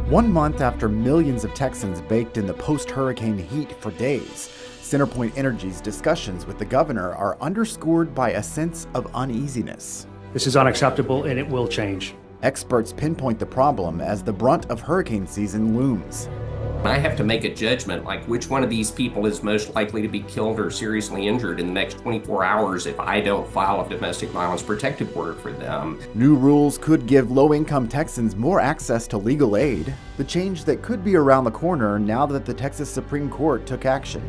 1 month after millions of Texans baked in the post-hurricane heat for days, CenterPoint Energy's discussions with the governor are underscored by a sense of uneasiness. This is unacceptable and it will change. Experts pinpoint the problem as the brunt of hurricane season looms. I have to make a judgment, like which one of these people is most likely to be killed or seriously injured in the next 24 hours if I don't file a domestic violence protective order for them. New rules could give low-income Texans more access to legal aid, the change that could be around the corner now that the Texas Supreme Court took action.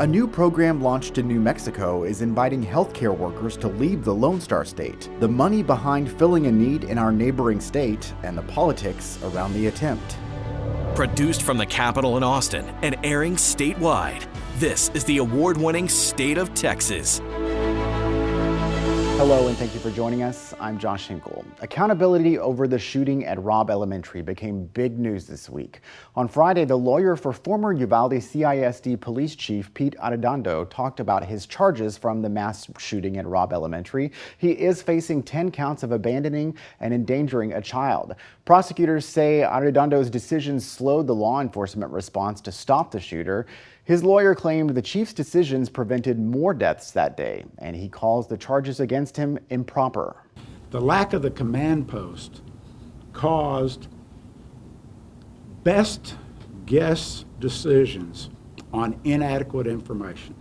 A new program launched in New Mexico is inviting healthcare workers to leave the Lone Star State, the money behind filling a need in our neighboring state, and the politics around the attempt. Produced from the Capitol in Austin and airing statewide, this is the award-winning State of Texas. Hello and thank you for joining us. I'm Josh Hinkle. Accountability over the shooting at Robb Elementary became big news this week. On Friday, the lawyer for former Uvalde CISD Police Chief Pete Arredondo talked about his charges from the mass shooting at Robb Elementary. He is facing 10 counts of abandoning and endangering a child. Prosecutors say Arredondo's decisions slowed the law enforcement response to stop the shooter. His lawyer claimed the chief's decisions prevented more deaths that day, and he calls the charges against him improper. The lack of the command post caused best guess decisions on inadequate information.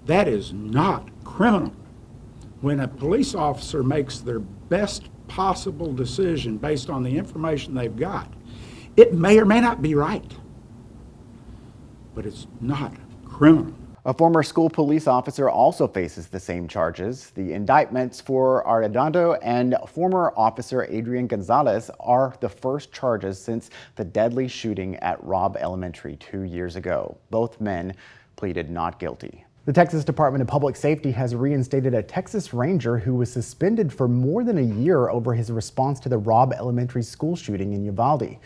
That is not criminal. When a police officer makes their best possible decision based on the information they've got, it may or may not be right, but it's not criminal. A former school police officer also faces the same charges. The indictments for Arredondo and former officer Adrian Gonzalez are the first charges since the deadly shooting at Robb Elementary 2 years ago. Both men pleaded not guilty. The Texas Department of Public Safety has reinstated a Texas Ranger who was suspended for more than a year over his response to the Robb Elementary School shooting in Uvalde.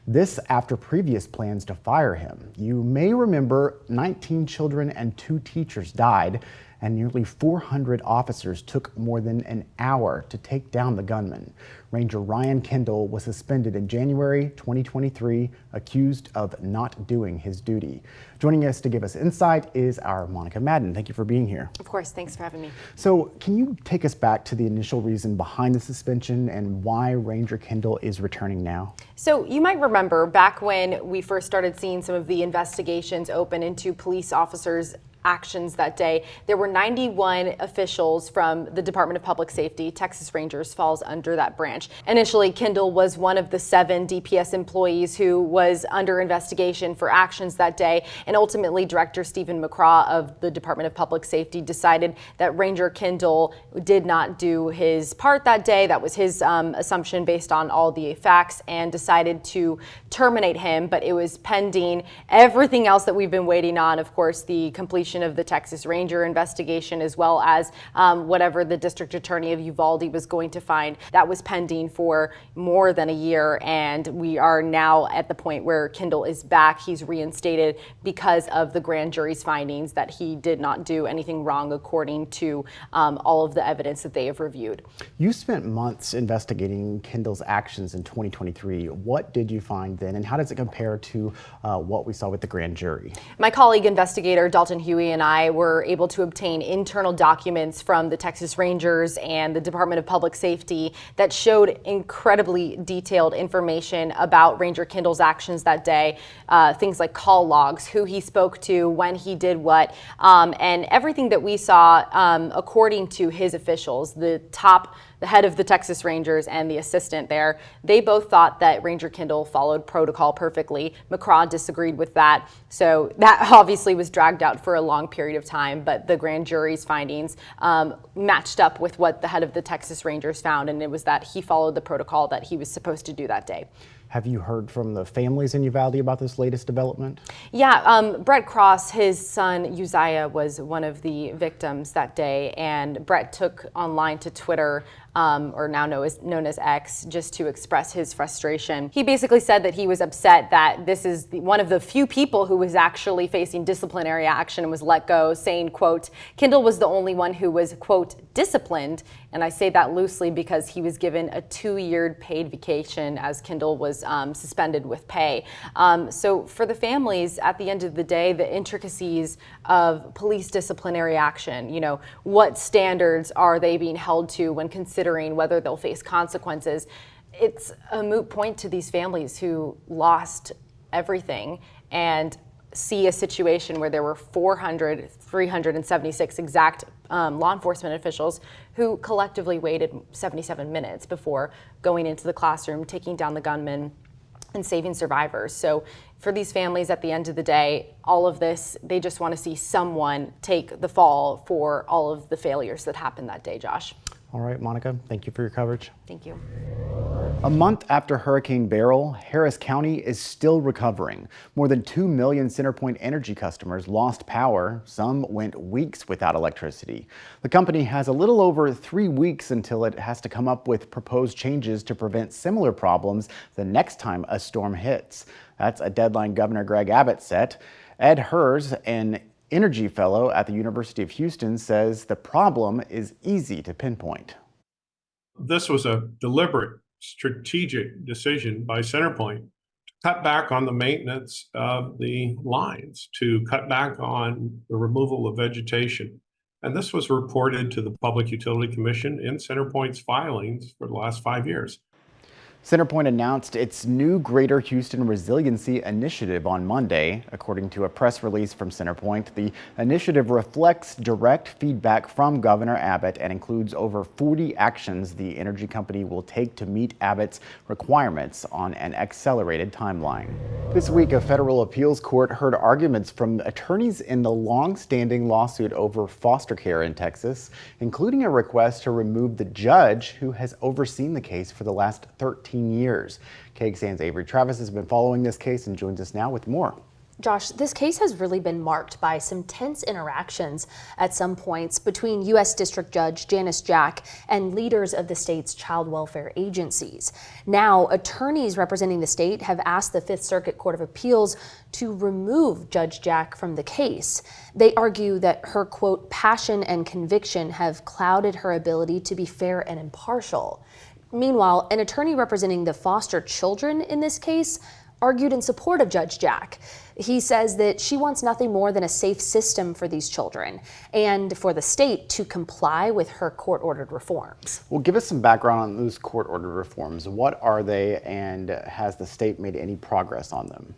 This after previous plans to fire him. You may remember 19 children and 2 teachers died, and nearly 400 officers took more than an hour to take down the gunman. Ranger Ryan Kendall was suspended in January 2023, accused of not doing his duty. Joining us to give us insight is our Monica Madden. Thank you for being here. Of course, thanks for having me. So can you take us back to the initial reason behind the suspension and why Ranger Kendall is returning now? So you might remember back when we first started seeing some of the investigations open into police officers' actions that day, there were 91 officials from the Department of Public Safety. Texas Rangers falls under that branch. Initially, Kendall was one of the 7 DPS employees who was under investigation for actions that day, and ultimately Director Stephen McCraw of the Department of Public Safety decided that Ranger Kendall did not do his part that day. That was his assumption based on all the facts, and decided to terminate him, but it was pending everything else that we've been waiting on, of course, the completion of the Texas Ranger investigation, as well as whatever the district attorney of Uvalde was going to find. That was pending for more than a year, and we are now at the point where Kendall is back. He's reinstated because of the grand jury's findings that he did not do anything wrong according to all of the evidence that they have reviewed. You spent months investigating Kendall's actions in 2023. What did you find then, and how does it compare to what we saw with the grand jury? My colleague investigator Dalton Huey and I were able to obtain internal documents from the Texas Rangers and the Department of Public Safety that showed incredibly detailed information about Ranger Kendall's actions that day. Things like call logs, who he spoke to, when he did what, and everything that we saw according to his officials, the head of the Texas Rangers and the assistant there, they both thought that Ranger Kendall followed protocol perfectly. McCraw disagreed with that. So that obviously was dragged out for a long period of time, but the grand jury's findings matched up with what the head of the Texas Rangers found, and it was that he followed the protocol that he was supposed to do that day. Have you heard from the families in Uvalde about this latest development? Yeah, Brett Cross, his son Uzziah, was one of the victims that day, and Brett took online to Twitter, or now known as X, just to express his frustration. He basically said that he was upset that this is one of the few people who was actually facing disciplinary action and was let go, saying, quote, Kendall was the only one who was, quote, disciplined, And I say that loosely because he was given a 2-year paid vacation as Kendall was suspended with pay. So for the families, at the end of the day, the intricacies of police disciplinary action, what standards are they being held to when considering whether they'll face consequences? It's a moot point to these families who lost everything and see a situation where there were 376 exact law enforcement officials who collectively waited 77 minutes before going into the classroom, taking down the gunman, and saving survivors. So for these families, at the end of the day, all of this, they just want to see someone take the fall for all of the failures that happened that day, Josh. All right, Monica, thank you for your coverage. Thank you. A month after Hurricane Beryl, Harris County is still recovering. More than 2 million CenterPoint Energy customers lost power. Some went weeks without electricity. The company has a little over 3 weeks until it has to come up with proposed changes to prevent similar problems the next time a storm hits. That's a deadline Governor Greg Abbott set. Ed Hers, an energy fellow at the University of Houston, says the problem is easy to pinpoint. This was a deliberate strategic decision by CenterPoint to cut back on the maintenance of the lines, to cut back on the removal of vegetation. And this was reported to the Public Utility Commission in CenterPoint's filings for the last 5 years. CenterPoint announced its new Greater Houston Resiliency Initiative on Monday. According to a press release from CenterPoint, the initiative reflects direct feedback from Governor Abbott and includes over 40 actions the energy company will take to meet Abbott's requirements on an accelerated timeline. This week, a federal appeals court heard arguments from attorneys in the long-standing lawsuit over foster care in Texas, including a request to remove the judge who has overseen the case for the last 13 years. KXAN's Avery Travis has been following this case and joins us now with more. Josh, this case has really been marked by some tense interactions at some points between U.S. District Judge Janice Jack and leaders of the state's child welfare agencies. Now, attorneys representing the state have asked the Fifth Circuit Court of Appeals to remove Judge Jack from the case. They argue that her, quote, passion and conviction have clouded her ability to be fair and impartial. Meanwhile, an attorney representing the foster children in this case argued in support of Judge Jack. He says that she wants nothing more than a safe system for these children and for the state to comply with her court-ordered reforms. Well, give us some background on those court-ordered reforms. What are they, and has the state made any progress on them?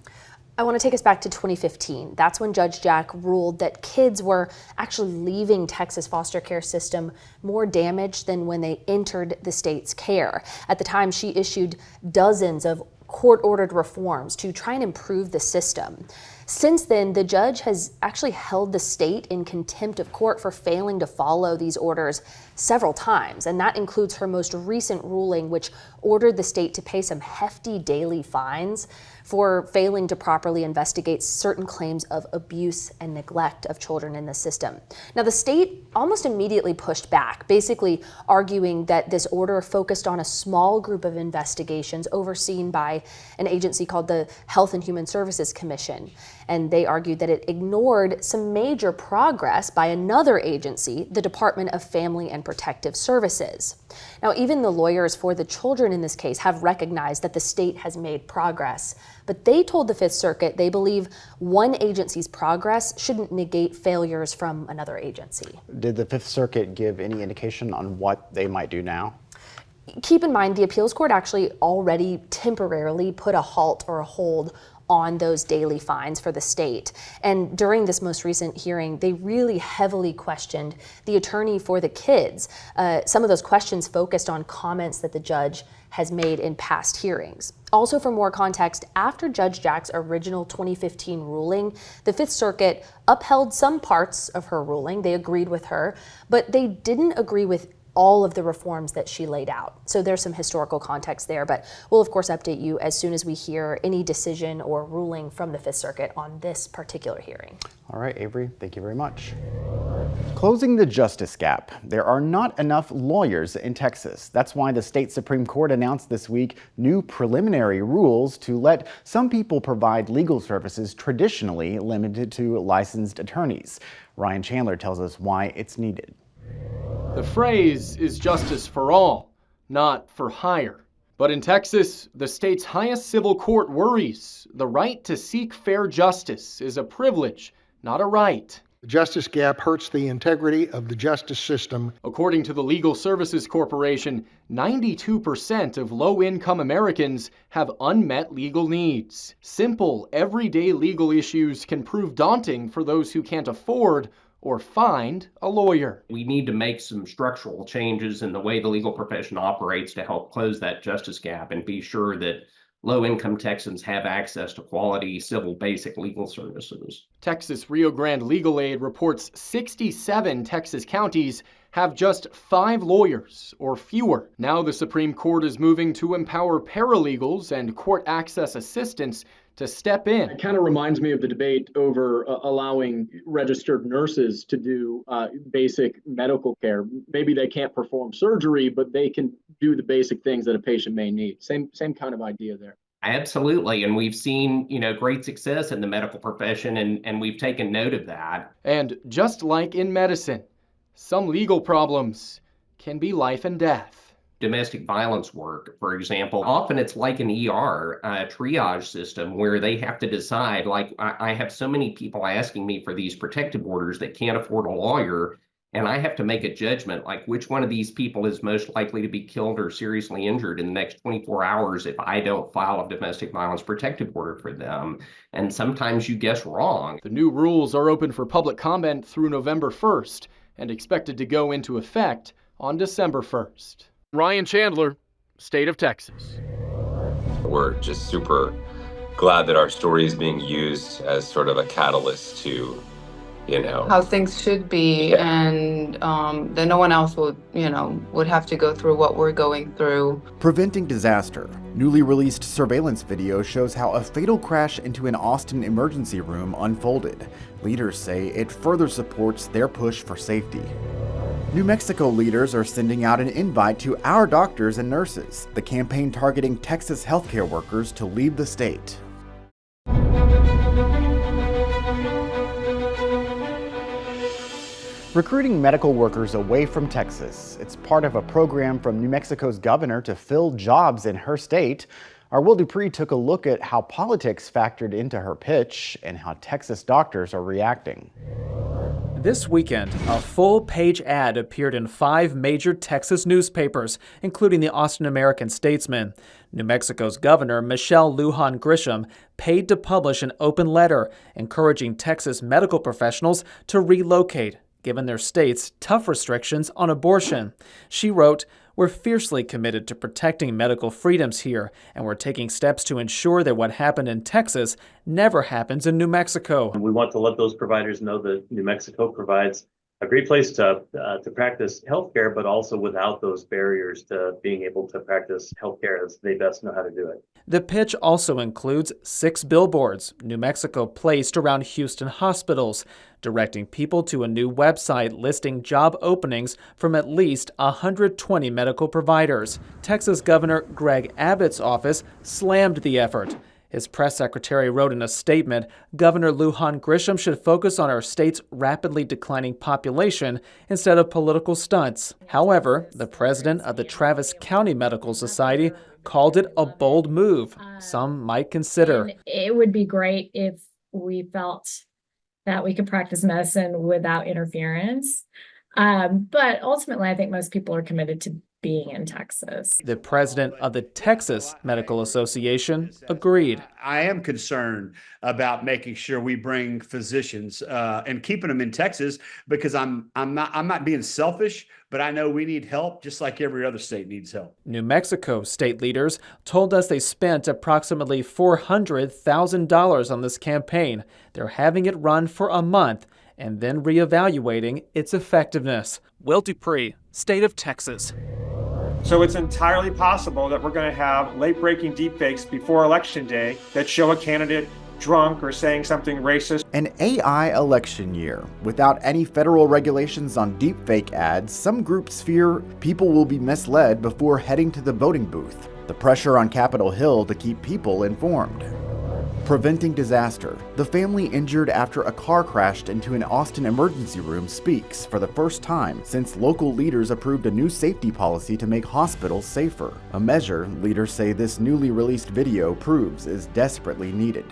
I want to take us back to 2015. That's when Judge Jack ruled that kids were actually leaving Texas foster care system more damaged than when they entered the state's care. At the time, she issued dozens of court-ordered reforms to try and improve the system. Since then, the judge has actually held the state in contempt of court for failing to follow these orders several times, and that includes her most recent ruling, which ordered the state to pay some hefty daily fines for failing to properly investigate certain claims of abuse and neglect of children in the system. Now, the state almost immediately pushed back, basically arguing that this order focused on a small group of investigations overseen by an agency called the Health and Human Services Commission. And they argued that it ignored some major progress by another agency, the Department of Family and Protective Services. Now, even the lawyers for the children in this case have recognized that the state has made progress, but they told the Fifth Circuit they believe one agency's progress shouldn't negate failures from another agency. Did the Fifth Circuit give any indication on what they might do now? Keep in mind, the appeals court actually already temporarily put a halt or a hold on those daily fines for the state. And during this most recent hearing, they really heavily questioned the attorney for the kids. Some of those questions focused on comments that the judge has made in past hearings. Also, for more context, after Judge Jack's original 2015 ruling, the Fifth Circuit upheld some parts of her ruling. They agreed with her, but they didn't agree with all of the reforms that she laid out. So there's some historical context there, but we'll of course update you as soon as we hear any decision or ruling from the Fifth Circuit on this particular hearing. All right, Avery, thank you very much. Closing the justice gap. There are not enough lawyers in Texas. That's why the state Supreme Court announced this week new preliminary rules to let some people provide legal services traditionally limited to licensed attorneys. Ryan Chandler tells us why it's needed. The phrase is justice for all, not for hire. But in Texas, the state's highest civil court worries the right to seek fair justice is a privilege, not a right. The justice gap hurts the integrity of the justice system. According to the Legal Services Corporation, 92% of low-income Americans have unmet legal needs. Simple, everyday legal issues can prove daunting for those who can't afford or find a lawyer. We need to make some structural changes in the way the legal profession operates to help close that justice gap and be sure that low-income Texans have access to quality civil basic legal services. Texas Rio Grande Legal Aid reports 67 Texas counties have just 5 lawyers or fewer. Now the Supreme Court is moving to empower paralegals and court access assistants to step in. It kind of reminds me of the debate over allowing registered nurses to do basic medical care. Maybe they can't perform surgery, but they can do the basic things that a patient may need. Same kind of idea there. Absolutely. And we've seen, great success in the medical profession, and we've taken note of that. And just like in medicine, some legal problems can be life and death. Domestic violence work, for example, often it's like an ER triage system where they have to decide, like, I have so many people asking me for these protective orders that can't afford a lawyer, and I have to make a judgment, like which one of these people is most likely to be killed or seriously injured in the next 24 hours if I don't file a domestic violence protective order for them. And sometimes you guess wrong. The new rules are open for public comment through November 1st and expected to go into effect on December 1st. Ryan Chandler, State of Texas. We're just super glad that our story is being used as sort of a catalyst to, how things should be, and that no one else would have to go through what we're going through. Preventing disaster. Newly released surveillance video shows how a fatal crash into an Austin emergency room unfolded. Leaders say it further supports their push for safety. New Mexico leaders are sending out an invite to our doctors and nurses, the campaign targeting Texas healthcare workers to leave the state. Recruiting medical workers away from Texas. It's part of a program from New Mexico's governor to fill jobs in her state. Our Will Dupree took a look at how politics factored into her pitch and how Texas doctors are reacting. This weekend, a full-page ad appeared in 5 major Texas newspapers, including the Austin American-Statesman. New Mexico's governor, Michelle Lujan Grisham, paid to publish an open letter encouraging Texas medical professionals to relocate, given their state's tough restrictions on abortion. She wrote, "We're fiercely committed to protecting medical freedoms here, and we're taking steps to ensure that what happened in Texas never happens in New Mexico." We want to let those providers know that New Mexico provides a great place to practice healthcare, but also without those barriers to being able to practice healthcare as they best know how to do it. The pitch also includes 6 billboards New Mexico placed around Houston hospitals, directing people to a new website listing job openings from at least 120 medical providers. Texas Governor Greg Abbott's office slammed the effort. His press secretary wrote in a statement, Governor Lujan Grisham should focus on our state's rapidly declining population instead of political stunts. However, the president of the Travis County Medical Society called it a bold move some might consider. It would be great if we felt that we could practice medicine without interference. But ultimately, I think most people are committed to being in Texas. The president of the Texas Medical Association agreed. I am concerned about making sure we bring physicians and keeping them in Texas, because I'm not being selfish, but I know we need help just like every other state needs help. New Mexico state leaders told us they spent approximately $400,000 on this campaign. They're having it run for a month and then reevaluating its effectiveness. Will Dupree, State of Texas. So it's entirely possible that we're going to have late-breaking deepfakes before Election Day that show a candidate drunk or saying something racist. An AI election year. Without any federal regulations on deepfake ads, some groups fear people will be misled before heading to the voting booth. The pressure on Capitol Hill to keep people informed. Preventing disaster. The family injured after a car crashed into an Austin emergency room speaks for the first time since local leaders approved a new safety policy to make hospitals safer. A measure leaders say this newly released video proves is desperately needed.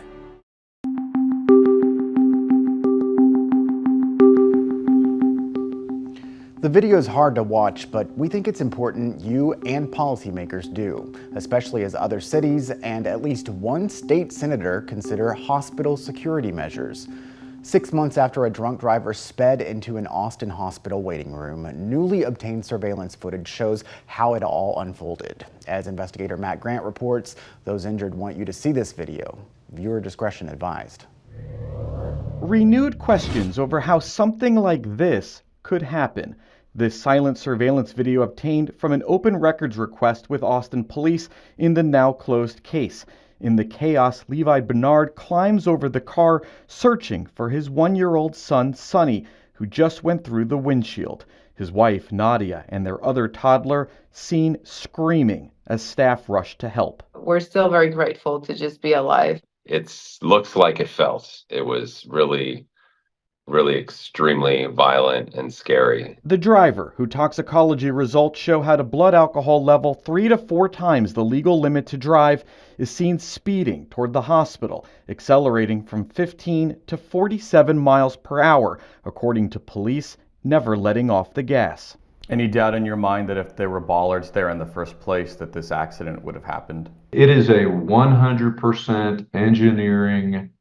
The video is hard to watch, but we think it's important you and policymakers do, especially as other cities and at least one state senator consider hospital security measures. 6 months after a drunk driver sped into an Austin hospital waiting room, newly obtained surveillance footage shows how it all unfolded. As investigator Matt Grant reports, those injured want you to see this video. Viewer discretion advised. Renewed questions over how something like this could happen. This silent surveillance video obtained from an open records request with Austin police in the now closed case. In the chaos, Levi Bernard climbs over the car, searching for his 1-year-old son, Sonny, who just went through the windshield. His wife, Nadia, and their other toddler seen screaming as staff rushed to help. We're still very grateful to just be alive. It looks like it felt. It was really extremely violent and scary. The driver, whose toxicology results show had a blood alcohol level 3 to 4 times the legal limit to drive, is seen speeding toward the hospital, accelerating from 15 to 47 miles per hour, according to police, never letting off the gas. Any doubt in your mind that if there were bollards there in the first place, that this accident would have happened? It is a 100% engineering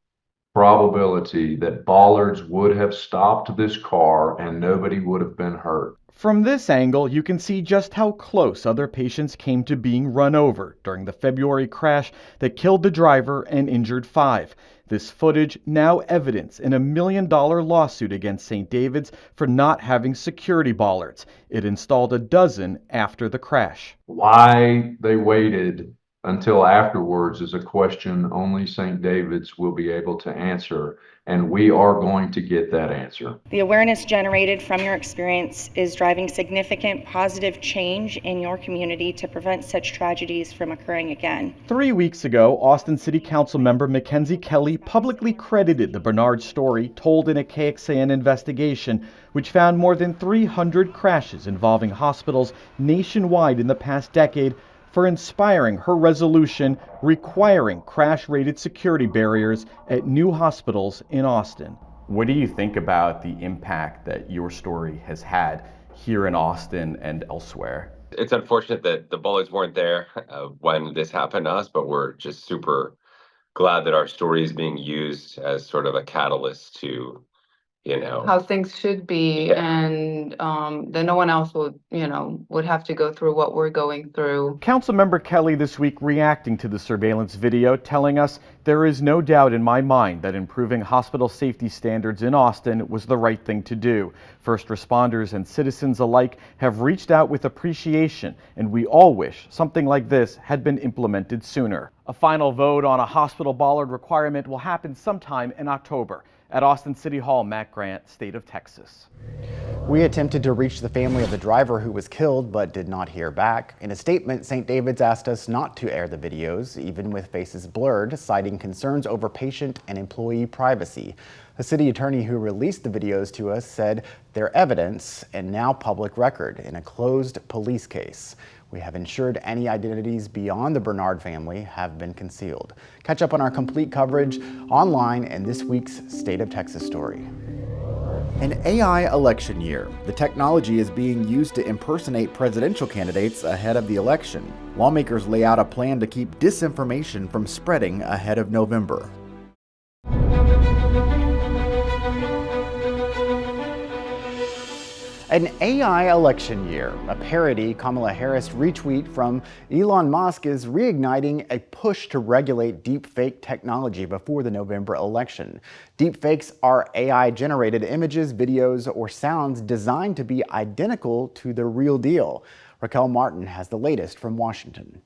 probability that bollards would have stopped this car and nobody would have been hurt. From this angle, you can see just how close other patients came to being run over during the February crash that killed the driver and injured 5. This footage now evidence in a $1 million lawsuit against St. David's for not having security bollards. It installed a dozen after the crash. Why they waited until afterwards is a question only St. David's will be able to answer, and we are going to get that answer. The awareness generated from your experience is driving significant positive change in your community to prevent such tragedies from occurring again. 3 weeks ago, Austin City Council member Mackenzie Kelly publicly credited the Bernard story told in a KXAN investigation, which found more than 300 crashes involving hospitals nationwide in the past decade, for inspiring her resolution requiring crash-rated security barriers at new hospitals in Austin. What do you think about the impact that your story has had here in Austin and elsewhere? It's unfortunate that the bullets weren't there when this happened to us, but we're just super glad that our story is being used as sort of a catalyst to, how things should be, and that no one else would have to go through what we're going through. Councilmember Kelly this week reacting to the surveillance video, telling us, "There is no doubt in my mind that improving hospital safety standards in Austin was the right thing to do. First responders and citizens alike have reached out with appreciation, and we all wish something like this had been implemented sooner." A final vote on a hospital bollard requirement will happen sometime in October. At Austin City Hall, Matt Grant, State of Texas. We attempted to reach the family of the driver who was killed but did not hear back. In a statement, St. David's asked us not to air the videos, even with faces blurred, citing concerns over patient and employee privacy. The city attorney who released the videos to us said they're evidence and now public record in a closed police case. We have ensured any identities beyond the Bernard family have been concealed. Catch up on our complete coverage online in this week's State of Texas story. An AI election year. The technology is being used to impersonate presidential candidates ahead of the election. Lawmakers lay out a plan to keep disinformation from spreading ahead of November. An AI election year. A parody Kamala Harris retweet from Elon Musk is reigniting a push to regulate deepfake technology before the November election. Deepfakes are AI-generated images, videos, or sounds designed to be identical to the real deal. Raquel Martin has the latest from Washington.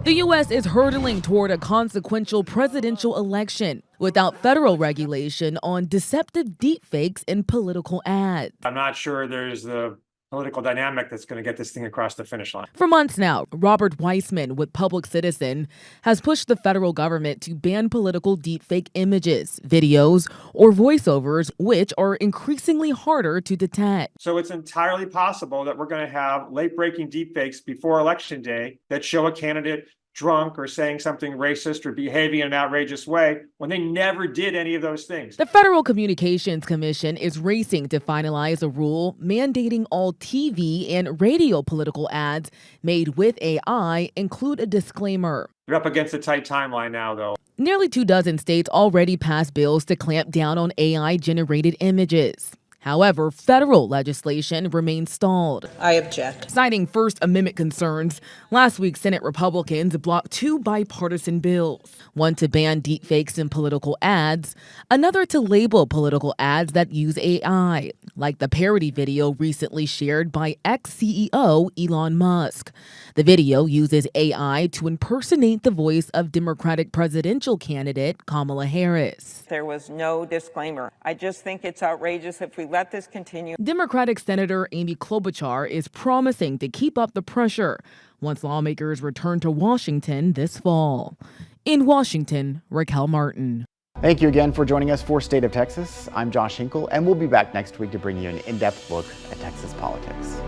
The U.S. is hurtling toward a consequential presidential election without federal regulation on deceptive deepfakes in political ads. I'm not sure there's the political dynamic that's going to get this thing across the finish line. For months now, Robert Weissman with Public Citizen has pushed the federal government to ban political deepfake images, videos, or voiceovers, which are increasingly harder to detect. So it's entirely possible that we're going to have late-breaking deepfakes before Election Day that show a candidate drunk or saying something racist or behaving in an outrageous way when they never did any of those things. The Federal Communications Commission is racing to finalize a rule mandating all TV and radio political ads made with AI include a disclaimer. You're up against a tight timeline now, though. Nearly 24 states already passed bills to clamp down on AI-generated images. However, federal legislation remains stalled. I object. Citing First Amendment concerns, last week Senate Republicans blocked 2 bipartisan bills, one to ban deepfakes in political ads, another to label political ads that use AI, like the parody video recently shared by ex-CEO Elon Musk. The video uses AI to impersonate the voice of Democratic presidential candidate Kamala Harris. There was no disclaimer. I just think it's outrageous if we let this continue. Democratic Senator Amy Klobuchar is promising to keep up the pressure once lawmakers return to Washington this fall. In Washington, Raquel Martin. Thank you again for joining us for State of Texas. I'm Josh Hinkle, and we'll be back next week to bring you an in-depth look at Texas politics.